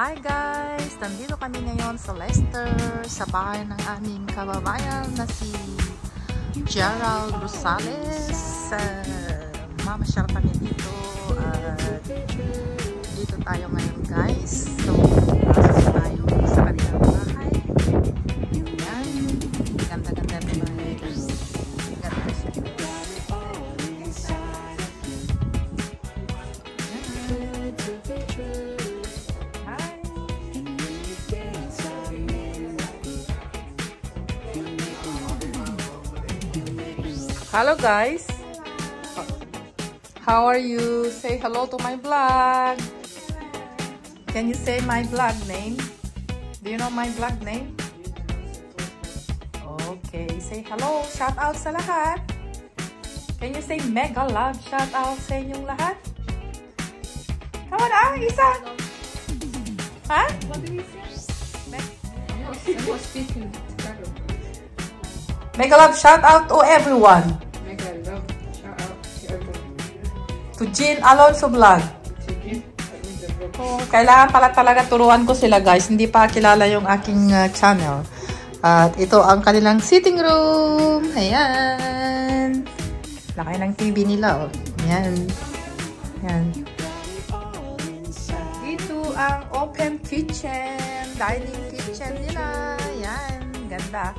Hi guys! Nandito kami ngayon sa Leicester, sa bahay ng aming kababayan na si Gerald Rosales. Mamasyal kami dito at dito tayo ngayon guys. So, pasok tayo sa kanilang bahay. Ayan. Ganda-ganda na bahay. Ganda siya. Hello guys, how are you? Say hello to my vlog. Can you say my vlog name? Do you know my vlog name? Okay, say hello, shout out sa lahat. Can you say mega love shout out sa inyong lahat? Come on, isa. Huh? What did he say? I was speaking Tagalog. Mega love shout out to everyone. Mega love shout out to everyone. To Jean Alonso Vlog. Oh, kailangan pala talaga turuan ko sila guys. Hindi pa kilala yung aking channel. At ito ang kanilang sitting room. Ayan. Laki ng TV nila. Oh. Ayan. Ayan. Dito ang open kitchen. Dining kitchen nila. Ayan. Ganda.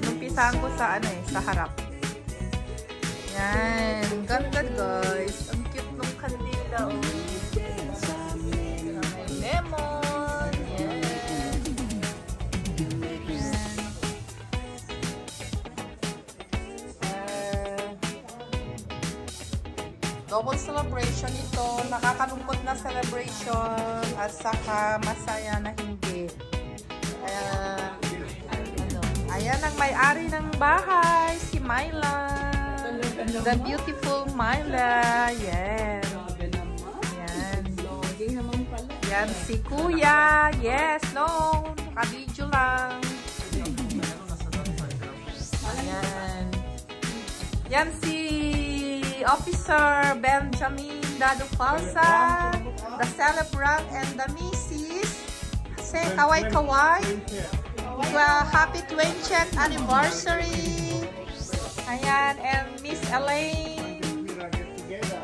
Numpisahan ko sa sa harap. Yan, ganda guys. Ang cute ng kandila oh. May lemon. Yan. Double celebration ito. Nakakalungkot na celebration at saka masaya na hindi. Ayan ang may-ari ng bahay, si Myla. The beautiful Myla. Yan. Yan. Yan si Kuya. Yes, no. Nakabidyo lang. Ayan. Yan si Officer Benjamin Dado Falsa, the celebrant and the Mrs. Say kaway-kaway. Happy 20th anniversary. Ayan, and Miss Elaine.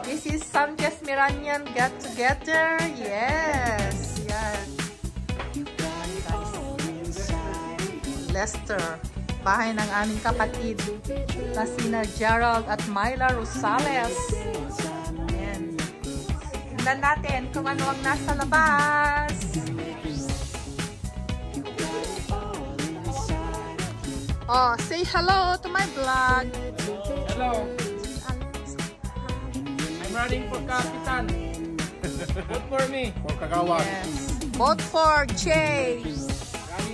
This is Sanchez Miranyan get together. Yes, yes. Leicester. Bahay ng aming kapatid na sina Gerald at Myla Rosales. Ayan. Tingnan natin kung ano ang nasa labas. Oh, say hello to my vlog. Hello. I'm running for Kapitan. Vote for me. For Kagawan. Yes. Vote for Jay.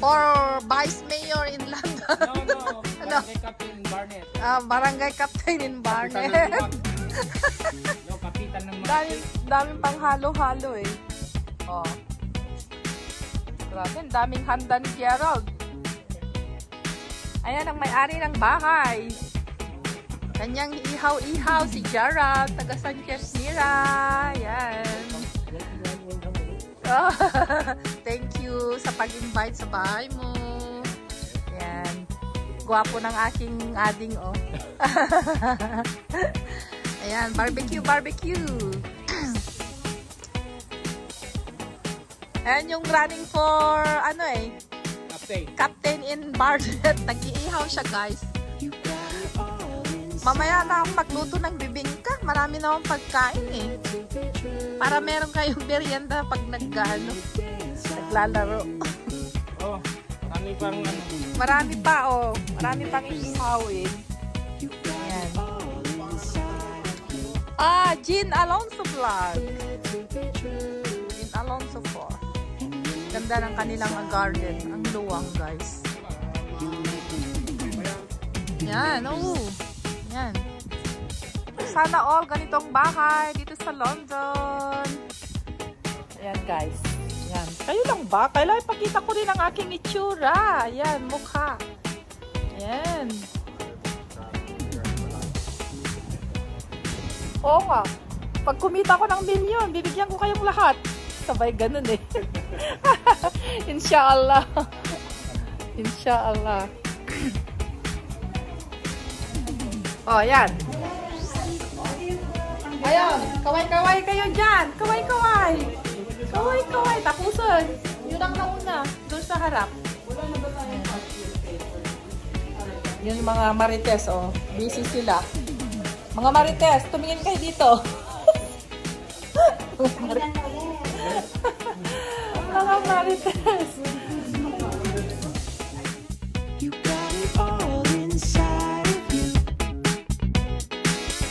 Or Vice Mayor in London. No. Barangay Captain in Barnet. Barangay Captain in Barnet. No, Kapitan ng daming pang halo-halo eh. Oh. Grabe, daming handa ni Gerald. Ayan ang may-ari ng bahay. Kanyang ihaw-ihaw si Gerald, taga Sanchez Mira. Ayan. Oh, thank you sa pag-invite sa bahay mo. Ayan. Gwapo ng aking ading, oh. Ayan, barbecue. Ayan yung running for, Captain in Barnet. Nag-iihaw siya, guys. Mamaya na akong magluto ng bibingka. Marami na akong pagkain, eh. Para meron kayong merienda pag naglalaro. Oh, marami pang Marami pa, oh. Marami pang ihawin. Ayan. Jean Alonso Vlog. Jean Alonso 4. Ganda ng kanilang garden. Ang luwang, guys. Yan, oh. Yan. Sana all ganitong bahay dito sa London. Ayan, guys. Ayan. Kayo lang ba? Kailangan ipakita ko rin ang aking itsura. Ayan, mukha. Ayan. Oo nga. Pag kumita ko ng milyon, bibigyan ko kayong lahat. Sabay ganun eh. Inshallah. Inshallah. Oh, yan. Ayun, kaway-kaway kayo dyan. Kaway-kaway. Kaway-kaway. Tapusin. Yun ang nauna. Doon sa harap. Yun yung mga marites, oh. Busy sila. Mga marites, tumingin kayo dito. Mga marites. You got it all inside of you.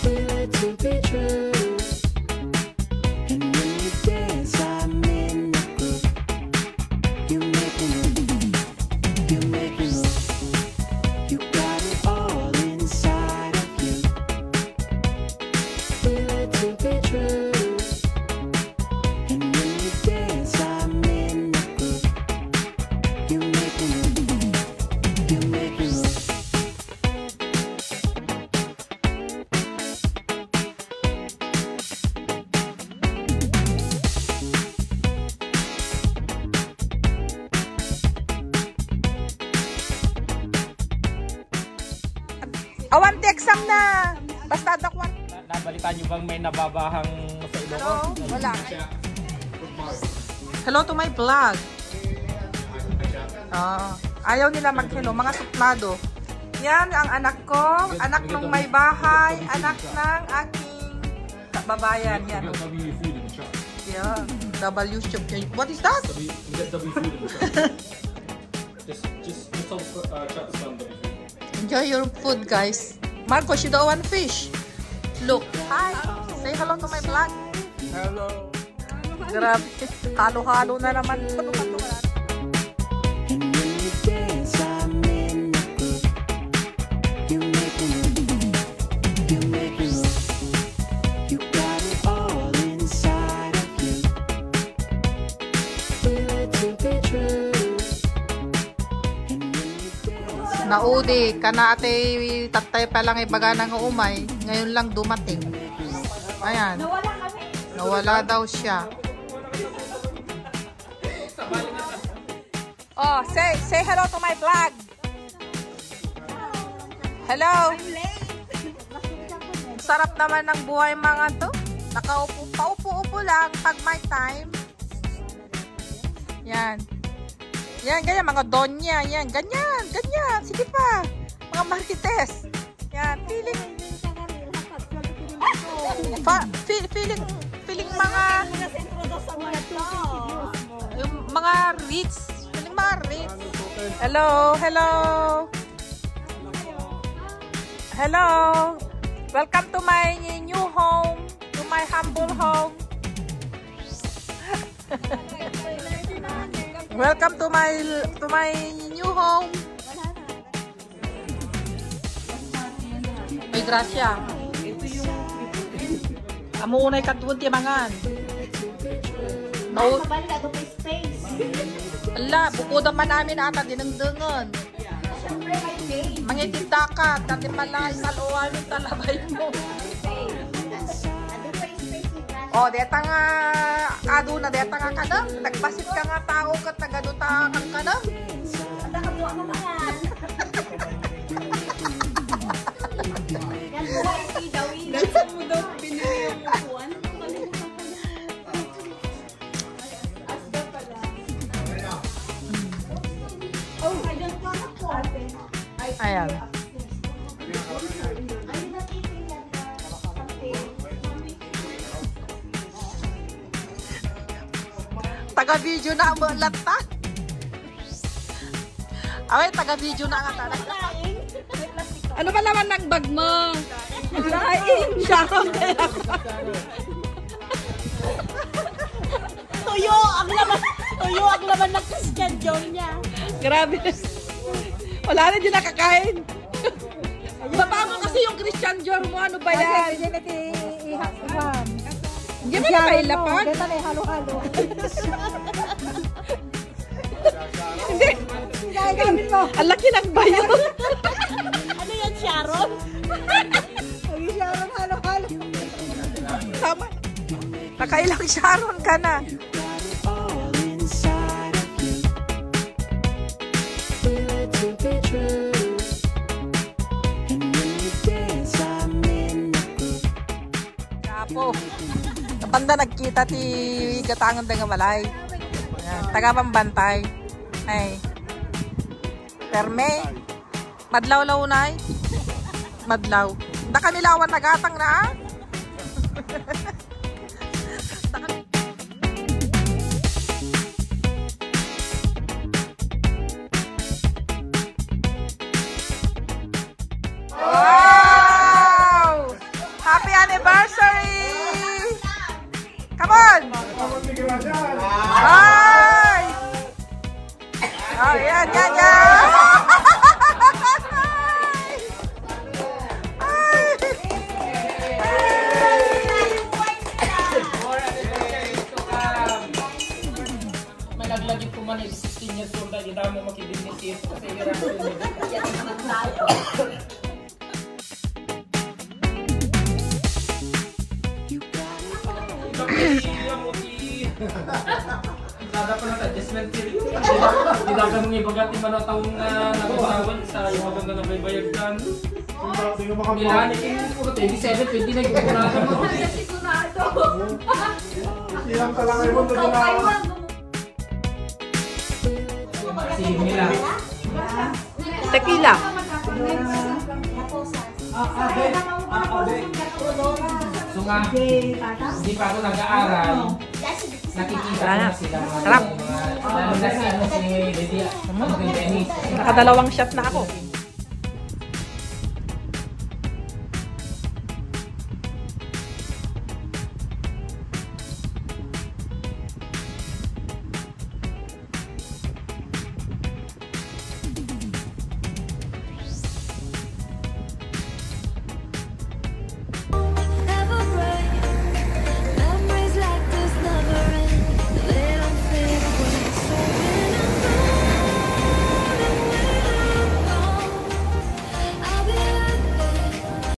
Feel it to be true. And when you dance, I'm in the group. You make me move. You make me move. You got it all inside of you. Feel it to be true. And when you dance, I'm in the group. You make me move. You make me move. Awan exam na. Basta dakwan. Nabalitaan niyo bang may nababahang sa Ilocos? Hello? Wala. Hello to my vlog. Ayaw nila mag-hello. Mga suplado. Yan ang anak ko. Anak ng may bahay. Anak ng aking babayan. Yan. Yeah. W shop. What is that? We get W food in the shop. Just tell chat to some W food. Enjoy your food, guys. Marcos, you don't want fish. Look. Hi. Say hello to my vlog. Hello. Grabe. Halo-halo na naman. And when you dance, I'm in the group. You make me move. You make me move. You got it all inside of you. Feel it to be true. And when you dance, Naudi, kana ate tatay pa lang ibaga ng umay. Ngayon lang dumating. Ayan. Nawala daw siya. Oh, say hello to my vlog. Hello. Sarap naman ng buhay mga to. Nakaupo, paupo-upo lang pag may time. Yan. Yan, ganyan, mga donya. Yan, ganyan, ganyan. Sige pa. Mga marites. Yan, feeling mga yung mga rich. Feeling mga rich. Hello, hello. Hello. Welcome to my new home. To my humble home. Welcome to my new home. Ay, grasya. Amo unay katuon ti mangan. No. Ala, bukod naman namin ata dinengdengen. Mangitinda ka, dati pala isaluan yung talabay mo. Oh, deta nga adu na deta nga kadam, nagpasit ka nga tao kat nagaduta kang kadam. Anda ka buwa mo mangan. Yan buwa si Dawin. Nasa mo daw pinili yung upuan. Asda pala. Oh, I don't want to ate. Ayan. Taga-video na mo lata. Away, taga-video na nga talaga. Ano ba naman ng bag mo? Laing siya kang kaya. Tuyo ang laman ng Christian John niya. Grabe. Wala na din nakakain. Baba mo kasi yung Christian Dior mo. Ano ba yan? Hindi mo na may lapag? Dito na halo-halo. Hindi. Ang laki ng bayo. Ano yan, Sharon? Sharon, halo-halo. Nakailang Sharon ka na. all inside of you. Feel it to be true. And when you dance, I'm in the groove. Kapo. Kapanda nagkita ti gatangan da nga malay. Ayan, taga pambantay. Ay. Perme. Madlaw-law na madlaw. Da kanilawan nagatang na. Wow! Happy anniversary! Come on! Ay! Oh, yan, yan, yan! May naglagip ko man yung 16 years old na hindi mo makibinisip kasi hirap ko yun. Nada pa na adjustment period. Hindi na kami ibagati man ang taong nag-usawan sa yung maganda na baybayag kan. Ilan ikin ko 27, 20 na gipurado mo. Ilang ka lang ay mo doon na. Sige nila. Tequila. So nga, hindi pa ako nag-aaral. Nakikita ko na sila mga Sarap. lalo na si ano si Lydia. Nakadalawang shot na ako.